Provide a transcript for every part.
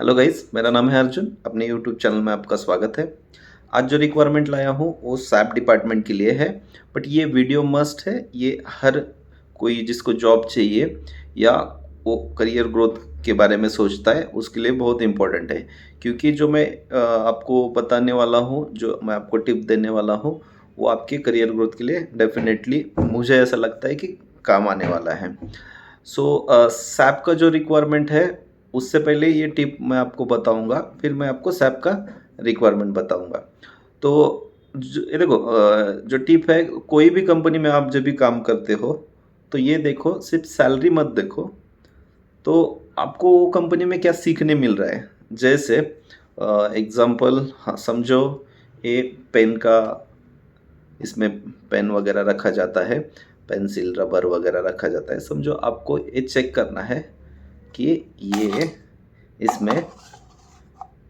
Hello guys, मेरा नाम है अर्जुन। अपने यूट्यूब चैनल में आपका स्वागत है। आज जो रिक्वायरमेंट लाया हूँ वो सैप डिपार्टमेंट के लिए है। बट ये वीडियो मस्ट है। ये हर कोई जिसको जॉब चाहिए या वो करियर ग्रोथ के बारे में सोचता है उसके लिए बहुत इम्पोर्टेंट है। क्योंकि जो मैं आपको बताने वाला हूँ, जो मैं आपको टिप देने वाला हूँ, वो आपके करियर ग्रोथ के लिए डेफिनेटली मुझे ऐसा लगता है कि काम आने वाला है। सैप का जो रिक्वायरमेंट है, उससे पहले ये टिप मैं आपको बताऊंगा, फिर मैं आपको सैप का रिक्वायरमेंट बताऊंगा। तो ये देखो, जो टिप है, कोई भी कंपनी में आप जब भी काम करते हो तो ये देखो, सिर्फ सैलरी मत देखो, तो आपको वो कंपनी में क्या सीखने मिल रहा है। जैसे एग्जांपल, हाँ समझो, एक पेन का, इसमें पेन वगैरह रखा जाता है, पेंसिल रबर वगैरह रखा जाता है। समझो आपको ये चेक करना है कि ये इसमें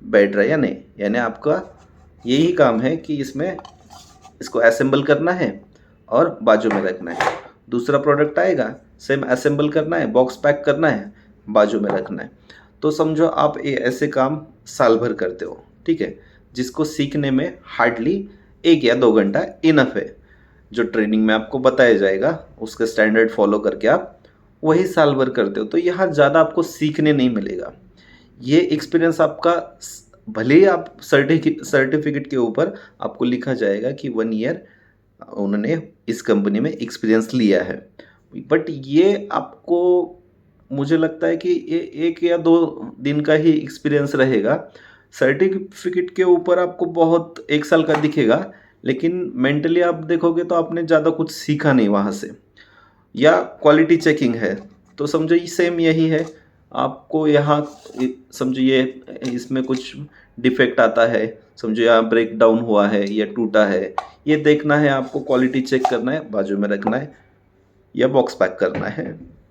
बैठ रहा है या नहीं। यानी आपका यही काम है कि इसमें इसको असेंबल करना है और बाजू में रखना है। दूसरा प्रोडक्ट आएगा, सेम असेंबल करना है, बॉक्स पैक करना है, बाजू में रखना है। तो समझो आप ये ऐसे काम साल भर करते हो, ठीक है, जिसको सीखने में हार्डली 1 या 2 घंटा इनफ है। जो ट्रेनिंग में आपको बताया जाएगा उसके स्टैंडर्ड फॉलो करके आप वही साल भर करते हो, तो यहाँ ज़्यादा आपको सीखने नहीं मिलेगा। ये एक्सपीरियंस आपका भले ही आप सर्टिफिकेट के ऊपर आपको लिखा जाएगा कि 1 ईयर उन्होंने इस कंपनी में एक्सपीरियंस लिया है, बट ये आपको, मुझे लगता है कि ये 1 या 2 दिन का ही एक्सपीरियंस रहेगा। सर्टिफिकेट के ऊपर आपको बहुत 1 साल का दिखेगा, लेकिन मेंटली आप देखोगे तो आपने ज़्यादा कुछ सीखा नहीं वहाँ से। या क्वालिटी चेकिंग है, तो समझो ये सेम यही है। आपको यहाँ समझो ये इसमें कुछ डिफेक्ट आता है, समझो यहाँ ब्रेक डाउन हुआ है या टूटा है, ये देखना है आपको, क्वालिटी चेक करना है, बाजू में रखना है, या बॉक्स पैक करना है,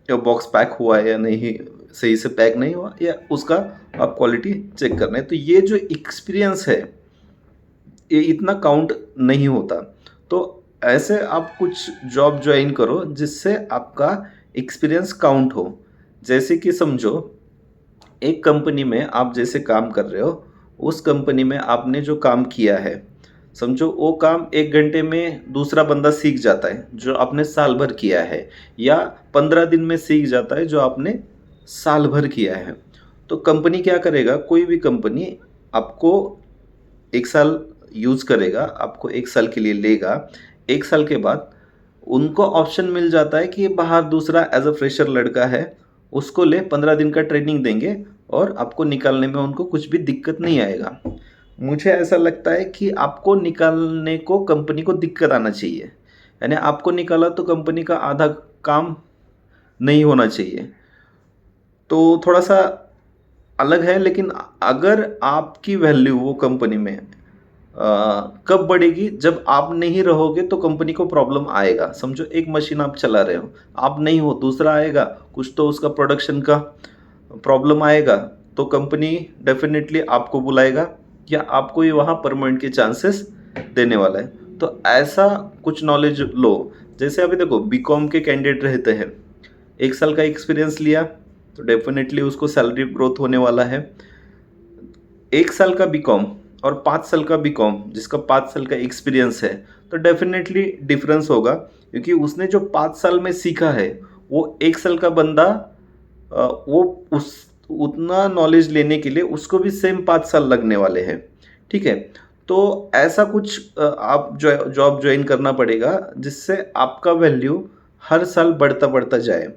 या बॉक्स पैक हुआ है या नहीं, सही से पैक नहीं हुआ, या उसका आप क्वालिटी चेक करना है। तो ये जो एक्सपीरियंस है ये इतना काउंट नहीं होता। तो ऐसे आप कुछ जॉब ज्वाइन करो जिससे आपका एक्सपीरियंस काउंट हो। जैसे कि समझो एक कंपनी में आप जैसे काम कर रहे हो, उस कंपनी में आपने जो काम किया है, समझो वो काम 1 घंटे में दूसरा बंदा सीख जाता है जो आपने साल भर किया है, या 15 दिन में सीख जाता है जो आपने साल भर किया है। तो कंपनी क्या करेगा, कोई भी कंपनी आपको 1 साल यूज़ करेगा, आपको 1 साल के लिए लेगा। 1 साल के बाद उनको ऑप्शन मिल जाता है कि बाहर दूसरा एज अ फ्रेशर लड़का है, उसको ले 15 दिन का ट्रेनिंग देंगे और आपको निकालने में उनको कुछ भी दिक्कत नहीं आएगा। मुझे ऐसा लगता है कि आपको निकालने को कंपनी को दिक्कत आना चाहिए, यानी आपको निकाला तो कंपनी का आधा काम नहीं होना चाहिए। तो थोड़ा सा अलग है, लेकिन अगर आपकी वैल्यू वो कंपनी में कब बढ़ेगी, जब आप नहीं रहोगे तो कंपनी को प्रॉब्लम आएगा। समझो एक मशीन आप चला रहे हो, आप नहीं हो, दूसरा आएगा, कुछ तो उसका प्रोडक्शन का प्रॉब्लम आएगा, तो कंपनी डेफिनेटली आपको बुलाएगा या आपको ही वहाँ परमानेंट के चांसेस देने वाला है। तो ऐसा कुछ नॉलेज लो। जैसे अभी देखो, बीकॉम के कैंडिडेट रहते हैं, 1 साल का एक्सपीरियंस लिया तो डेफिनेटली उसको सैलरी ग्रोथ होने वाला है। 1 साल का बीकॉम और 5 साल का बीकॉम, जिसका 5 साल का एक्सपीरियंस है, तो डेफिनेटली डिफरेंस होगा, क्योंकि उसने जो 5 साल में सीखा है वो 1 साल का बंदा वो उस उतना नॉलेज लेने के लिए उसको भी सेम 5 साल लगने वाले हैं, ठीक है। तो ऐसा कुछ आप जॉब ज्वाइन करना पड़ेगा जिससे आपका वैल्यू हर साल बढ़ता बढ़ता जाए।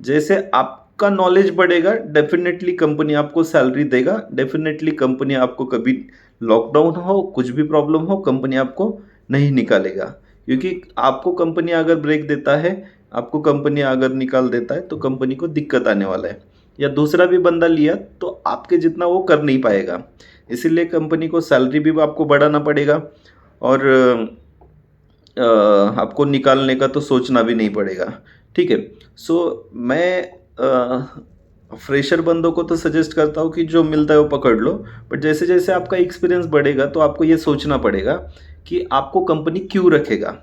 जैसे आपका नॉलेज बढ़ेगा, डेफिनेटली कंपनी आपको सैलरी देगा, डेफिनेटली कंपनी आपको कभी लॉकडाउन हो, कुछ भी प्रॉब्लम हो, कंपनी आपको नहीं निकालेगा। क्योंकि आपको कंपनी अगर ब्रेक देता है, आपको कंपनी अगर निकाल देता है, तो कंपनी को दिक्कत आने वाला है, या दूसरा भी बंदा लिया तो आपके जितना वो कर नहीं पाएगा। इसीलिए कंपनी को सैलरी भी आपको बढ़ाना पड़ेगा, और आपको निकालने का तो सोचना भी नहीं पड़ेगा, ठीक है। मैं फ्रेशर बंदों को तो सजेस्ट करता हूँ कि जो मिलता है वो पकड़ लो। बट जैसे जैसे आपका एक्सपीरियंस बढ़ेगा तो आपको ये सोचना पड़ेगा कि आपको कंपनी क्यों रखेगा,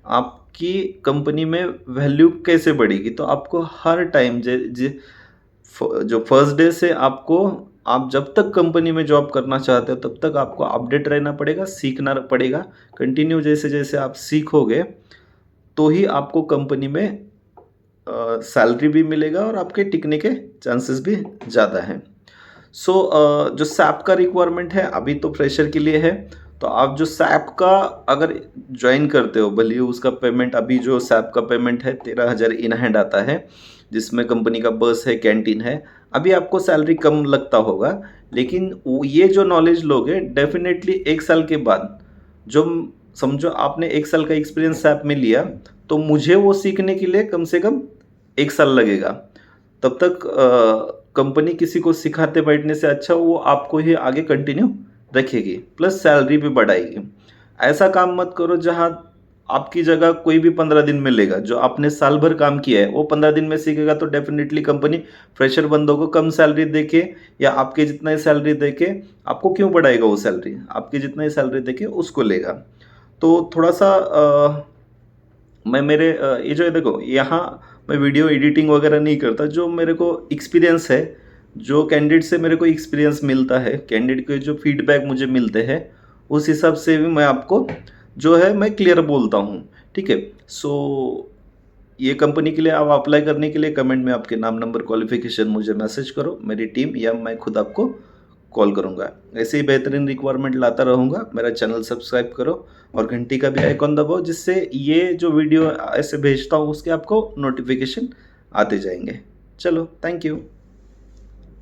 आपकी कंपनी में वैल्यू कैसे बढ़ेगी। तो आपको हर टाइम जो फर्स्ट डे से आपको आप जब तक कंपनी में जॉब करना चाहते हो तब तक आपको अपडेट रहना पड़ेगा, सीखना पड़ेगा। कंटिन्यू जैसे जैसे आप सीखोगे तो ही आपको कंपनी में सैलरी भी मिलेगा और आपके टिकने के चांसेस भी ज़्यादा हैं। सो जो सैप का रिक्वायरमेंट है अभी तो फ्रेशर के लिए है। तो आप जो सैप का अगर ज्वाइन करते हो, भले ही उसका पेमेंट, अभी जो सैप का पेमेंट है 13,000 इन हैंड आता है, जिसमें कंपनी का बस है, कैंटीन है। अभी आपको सैलरी कम लगता होगा, लेकिन ये जो नॉलेज लोगे डेफिनेटली 1 साल के बाद, जो समझो आपने 1 साल का एक्सपीरियंस सैप में लिया, तो मुझे वो सीखने के लिए कम से कम 1 साल लगेगा। तब तक कंपनी किसी को सिखाते बैठने से अच्छा वो आपको ही आगे कंटिन्यू रखेगी, प्लस सैलरी भी बढ़ाएगी। ऐसा काम मत करो जहाँ आपकी जगह कोई भी 15 दिन में लेगा। जो आपने साल भर काम किया है वो 15 दिन में सीखेगा, तो डेफिनेटली कंपनी फ्रेशर बंदों को कम सैलरी देके या आपके जितना ही सैलरी देके आपको क्यों बढ़ाएगा, वो सैलरी आपके जितना ही सैलरी देके उसको लेगा। तो थोड़ा सा मैं मेरे ये जो है देखो, यहाँ मैं वीडियो एडिटिंग वगैरह नहीं करता। जो मेरे को एक्सपीरियंस है, जो कैंडिडेट से मेरे को एक्सपीरियंस मिलता है, कैंडिडेट के जो फीडबैक मुझे मिलते हैं, उस हिसाब से भी मैं आपको जो है मैं क्लियर बोलता हूँ। ठीक है। सो ये कंपनी के लिए आप अप्लाई करने के लिए कमेंट में आपके नाम, नंबर, क्वालिफिकेशन मुझे मैसेज करो। मेरी टीम या मैं खुद आपको कॉल करूंगा। ऐसे ही बेहतरीन रिक्वायरमेंट लाता रहूँगा। मेरा चैनल सब्सक्राइब करो और घंटी का भी आइकॉन दबाओ, जिससे ये जो वीडियो ऐसे भेजता हूँ उसके आपको नोटिफिकेशन आते जाएंगे। चलो, थैंक यू।